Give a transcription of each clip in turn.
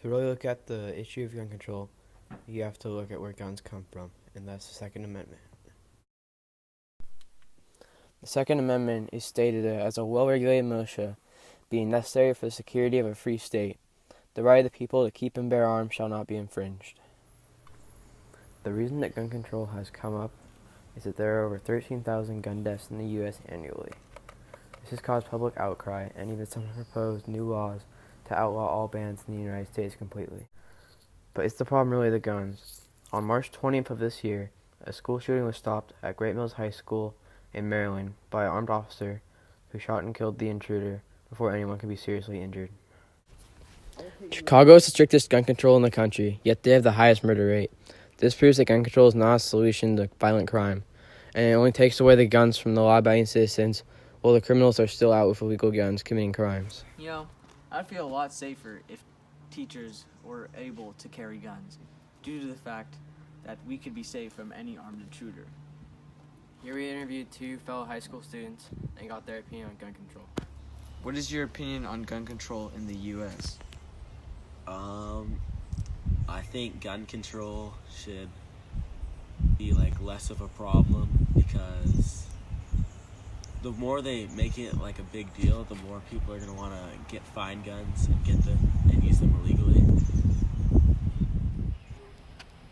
To really look at the issue of gun control, you have to look at where guns come from, and that's the Second Amendment. The Second Amendment is stated as a well-regulated militia being necessary for the security of a free state. The right of the people to keep and bear arms shall not be infringed. The reason that gun control has come up is that there are over 13,000 gun deaths in the U.S. annually. This has caused public outcry, and even some have proposed new laws to outlaw all bans in the United States completely. But is the problem really the guns? On March 20th of this year, a school shooting was stopped at Great Mills High School in Maryland by an armed officer who shot and killed the intruder before anyone could be seriously injured. Chicago is the strictest gun control in the country, yet they have the highest murder rate. This proves that gun control is not a solution to violent crime, and it only takes away the guns from the law-abiding citizens while the criminals are still out with illegal guns committing crimes. You know, I'd feel a lot safer if teachers were able to carry guns, due to the fact that we could be safe from any armed intruder. Here we interviewed two fellow high school students and got their opinion on gun control. What is your opinion on gun control in the U.S.? I think gun control should be less of a problem, because the more they make it like a big deal, the more people are gonna want to find guns and get them and use them illegally.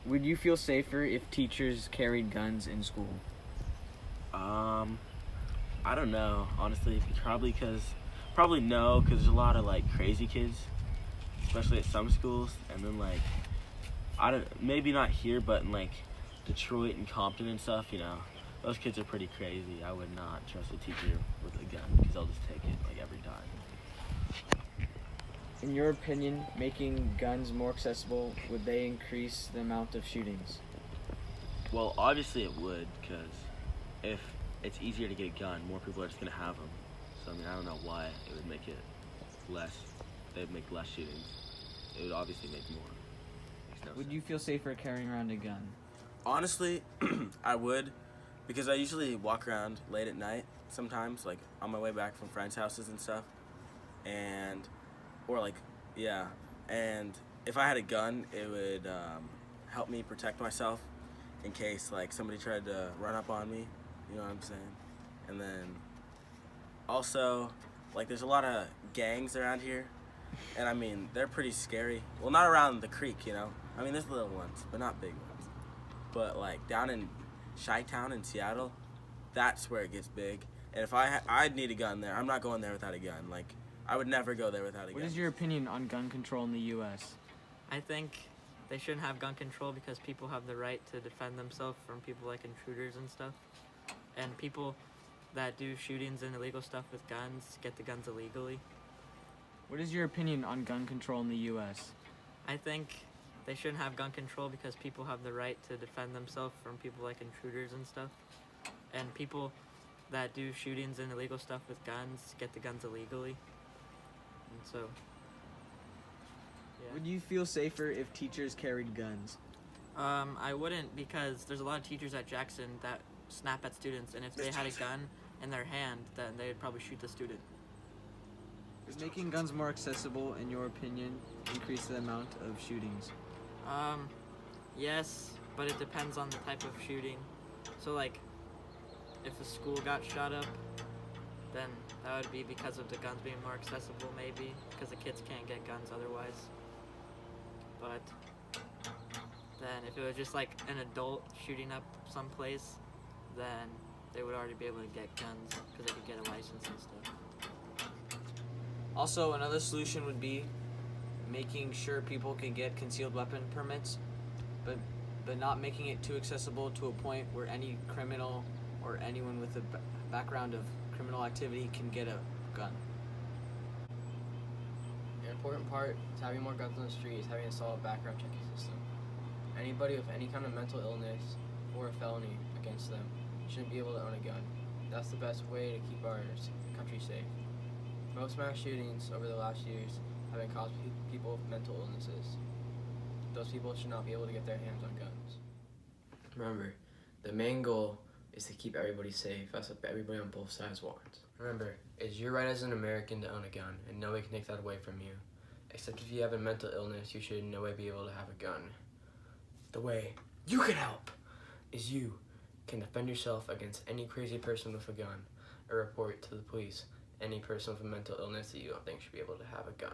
Would you feel safer if teachers carried guns in school? I don't know, honestly. Probably no, because there's a lot of crazy kids, especially at some schools, and then maybe not here, but in Detroit and Compton and stuff, those kids are pretty crazy. I would not trust a teacher with a gun, because they'll just take it every time. In your opinion, making guns more accessible, would they increase the amount of shootings? Well, obviously it would, because if it's easier to get a gun, more people are just going to have them. So, I don't know why it would make it less. They would make less shootings. It would obviously make more. Makes no Would sense. you feel safer carrying around a gun? Honestly, I would, because I usually walk around late at night sometimes, on my way back from friends' houses and stuff, and if I had a gun, it would help me protect myself in case somebody tried to run up on me, you know what I'm saying? And then also, there's a lot of gangs around here, and they're pretty scary. Well, not around the creek, there's little ones, but not big ones. But down in Chi-Town in Seattle, that's where it gets big. And if I'd need a gun there, I'm not going there without a gun. I would never go there without a gun. What is your opinion on gun control in the U.S.? I think they shouldn't have gun control because people have the right to defend themselves from people like intruders and stuff. And people that do shootings and illegal stuff with guns get the guns illegally. What is your opinion on gun control in the U.S.? I think they shouldn't have gun control because people have the right to defend themselves from people like intruders and stuff. And people that do shootings and illegal stuff with guns get the guns illegally. And so, yeah. Would you feel safer if teachers carried guns? I wouldn't, because there's a lot of teachers at Jackson that snap at students, and if they had a gun in their hand, then they'd probably shoot the student. Would making guns more accessible, in your opinion, increase the amount of shootings? Yes, but it depends on the type of shooting. So if a school got shot up, then that would be because of the guns being more accessible, maybe, because the kids can't get guns otherwise. But then if it was just an adult shooting up someplace, then they would already be able to get guns because they could get a license and stuff. Also, another solution would be making sure people can get concealed weapon permits, but not making it too accessible to a point where any criminal or anyone with a background of criminal activity can get a gun. An important part to having more guns on the street is having a solid background checking system. Anybody with any kind of mental illness or a felony against them shouldn't be able to own a gun. That's the best way to keep our country safe. Most mass shootings over the last years have been caused by people with mental illnesses. Those people should not be able to get their hands on guns. Remember, the main goal is to keep everybody safe. That's what everybody on both sides wants. Remember, it's your right as an American to own a gun, and nobody can take that away from you. Except if you have a mental illness, you should in no way be able to have a gun. The way you can help is you can defend yourself against any crazy person with a gun, or report to the police any person with a mental illness that you don't think should be able to have a gun.